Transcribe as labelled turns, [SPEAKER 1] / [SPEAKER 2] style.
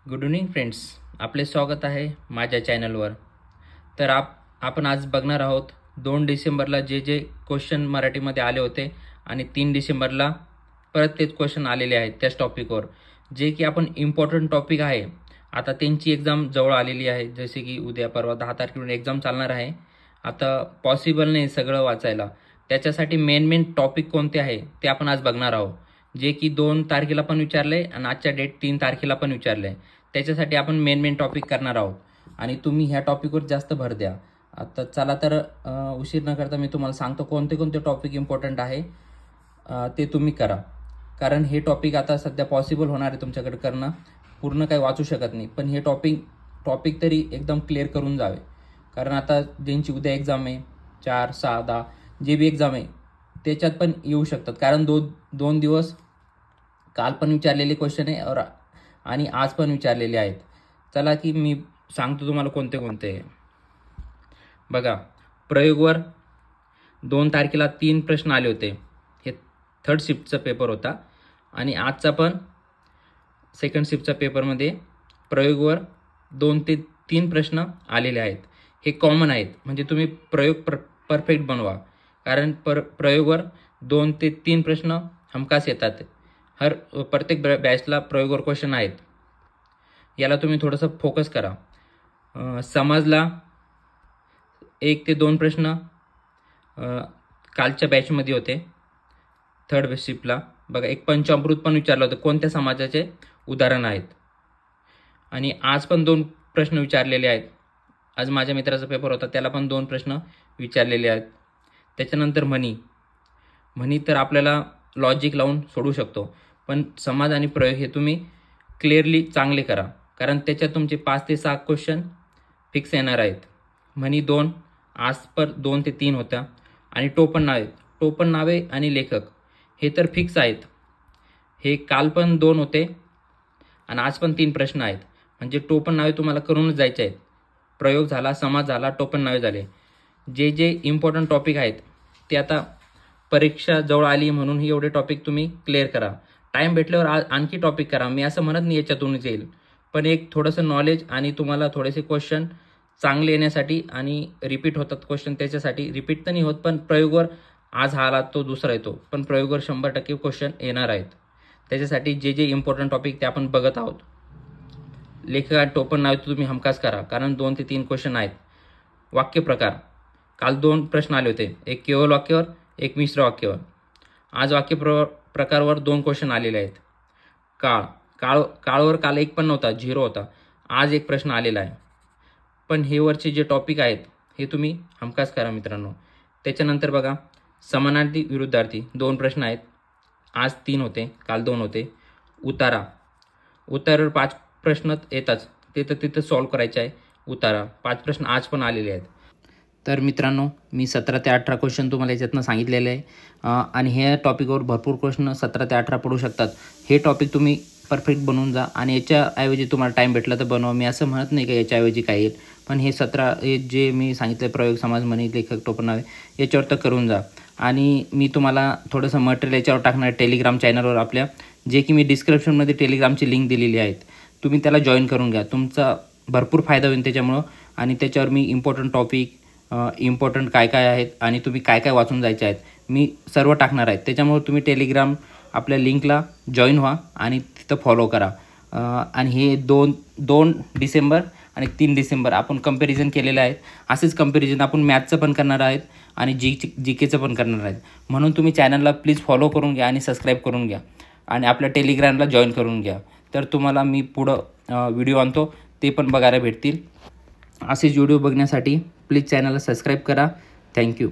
[SPEAKER 1] Good evening friends, आपले स्वागत आहे माझ्या चॅनलवर। तर आपण आज बघणार आहोत 2 डिसेंबरला जे क्वेश्चन मराठीमध्ये आले होते आणि 3 डिसेंबरला परत तेच क्वेश्चन आलेले आहेत त्याच टॉपिकवर, जे की आपण इम्पॉर्टंट टॉपिक आहे। आता त्यांची एक्झाम जवळ आलेली आहे, जसे की उद्या परवा 10 तारखेला एक्झाम चालणार आहे। आता पॉसिबल नाही सगळं वाचायला, त्याच्यासाठी मेन टॉपिक कोणते आहे ते आपण आज बघणार आहोत, जे की 2 तारखेला पण विचारले आणि आजच्या डेट 3 तारखेला पण विचारले। त्याच्यासाठी आपण मेन टॉपिक करणार आहोत आणि तुम्ही ह्या टॉपिकवर जास्त भर द्या। आता चला तर उशीर न करता मी तुम्हाला सांगतो कोणते टॉपिक इम्पॉर्टंट आहे ते तुम्ही करा, कारण हे टॉपिक आता सध्या पॉसिबल होणार आहे तुमच्याकडे करणं, पूर्ण काही वाचू शकत नाही, पण हे टॉपिक तरी एकदम क्लिअर करून जावे। कारण आता ज्यांची उद्या एक्झाम आहे 4, 6, 10 जे बी एक्झाम आहे त्याच्यात पण येऊ शकतात, कारण दोन दिवस काल पण विचारलेले क्वेश्चन आहे आणि आज पण विचारलेले आहेत। चला की मी सांगतो तुम्हाला कोणते बघा। प्रयोगवर 2 तारखेला 3 प्रश्न आले होते, हे 3rd शिफ्टचा पेपर होता आणि आजचा पण 2nd शिफ्टचा पेपरमध्ये प्रयोगवर 2 ते 3 प्रश्न आलेले आहेत। हे कॉमन आहेत, म्हणजे तुम्ही प्रयोग परफेक्ट बनवा, कारण प्रयोगवर 2 ते 3 प्रश्न हमखास येतात। प्रत्येक बॅचला प्रयोगवर क्वेश्चन आहेत, याला तुम्ही थोडंसं फोकस करा। समाजला 1 ते 2 प्रश्न कालच्या बॅचमध्ये होते 3rd शिफ्टला। बघा, एक पंचामृत पण विचारलं होतं, कोणत्या समाजाचे उदाहरण आहेत, आणि आज पण 2 प्रश्न विचारलेले आहेत। आज माझ्या मित्राचा पेपर होता, त्याला पण 2 प्रश्न विचारलेले आहेत। त्याच्यानंतर म्हणी तर आपल्याला लॉजिक लावून सोडू शकतो, पण समाज आणि प्रयोग हे तुम्ही क्लिअरली चांगले करा, कारण त्याच्यात तुमचे 5 ते 6 क्वेश्चन फिक्स येणार आहेत। म्हणी 2 आज पर 2 ते 3 होत्या, आणि टोपण नावे आणि लेखक हे तर फिक्स आहेत। हे काल पण 2 होते आणि आज पण 3 प्रश्न आहेत, म्हणजे टोपण नावे तुम्हाला करूनच जायचे आहेत। प्रयोग झाला, समाज झाला, टोपण नावे झाले। जे इम्पॉर्टंट टॉपिक आहेत ते आता परीक्षा जवळ आली म्हणून एवढे टॉपिक तुम्ही क्लिअर करा। टाइम भेटल्यावर आणखी टॉपिक करा, मी असं म्हणत नाही याच्यातूनच येईल, पण एक थोडंसं नॉलेज आणि तुम्हाला थोडेसे क्वेश्चन चांगले येण्यासाठी, आणि रिपीट होतात क्वेश्चन त्याच्यासाठी, रिपीट तर नाही होत, पण प्रयोगवर आज हा आला तो दुसरा येतो, पण प्रयोगवर 100% क्वेश्चन येणार आहेत। त्याच्यासाठी जे इम्पॉर्टंट टॉपिक ते आपण बघत आहोत। लेखक आणि टोपण नावे तुम्ही हमखास करा, कारण 2 ते 3 क्वेश्चन आहेत। वाक्यप्रकार काल 2 प्रश्न आले होते, एक केवळ वाक्यावर, एक मिश्र वाक्यावर। आज प्रकारवर 2 क्वेश्चन आलेले आहेत। काळवर काल 1 पण नव्हता, 0 होता, आज 1 प्रश्न आलेला आहे। पण हे वरचे जे टॉपिक आहेत हे तुम्ही हमखास करा मित्रांनो। त्याच्यानंतर बघा, समानार्थी विरुद्धार्थी 2 प्रश्न आहेत, आज 3 होते, काल 2 होते। उतारावर 5 प्रश्न येतात, ते तर तिथं सॉल्व्ह करायचे आहे। 5 प्रश्न आज पण आलेले आहेत। तर मित्रांनो, मी 17 ते 18 क्वेश्चन तुम्हाला याच्यातनं सांगितलेले आहे, आणि हे टॉपिकवर भरपूर प्रश्न 17 ते 18 पडू शकतात। हे टॉपिक तुम्ही परफेक्ट बनवून जा, आणि याच्याऐवजी तुम्हाला टाईम भेटला तर बनवा, मी असं म्हणत नाही का याच्याऐवजी काय येईल, पण हे 17 जे मी सांगितले प्रयोग, समाज, म्हणी, लेखक, टोपण नावे याच्यावर तर करून जा। आणि मी तुम्हाला थोडंसं मटेरियल याच्यावर टाकणार टेलिग्राम चॅनलवर आपल्या, जे की मी डिस्क्रिप्शनमध्ये टेलिग्रामची लिंक दिलेली आहेत, तुम्ही त्याला जॉईन करून घ्या, तुमचा भरपूर फायदा होईल त्याच्यामुळं। आणि त्याच्यावर मी इम्पॉर्टंट टॉपिक, इम्पॉर्टंट काय आहेत आणि तुम्ही काय वाचून जायचे आहेत मी सर्व टाकणार आहेत, त्याच्यामुळे तुम्ही टेलिग्राम आपल्या लिंकला जॉईन व्हा आणि तिथं फॉलो करा। आणि हे 2 डिसेंबर आणि 3 डिसेंबर आपण कंपॅरिझन केलेलं आहे, असेच कंपॅरिझन आपण मॅथचं पण करणार आहेत आणि जीकेचं पण करणार आहेत। म्हणून तुम्ही चॅनलला प्लीज फॉलो करून घ्या आणि सबस्क्राईब करून घ्या, आणि आपल्या टेलिग्रामला जॉईन करून घ्या, तर तुम्हाला मी पुढं व्हिडिओ आणतो ते पण बघायला भेटतील। असेच व्हिडिओ बघण्यासाठी प्लीज चॅनलला सबस्क्राईब करा। थँक्यू।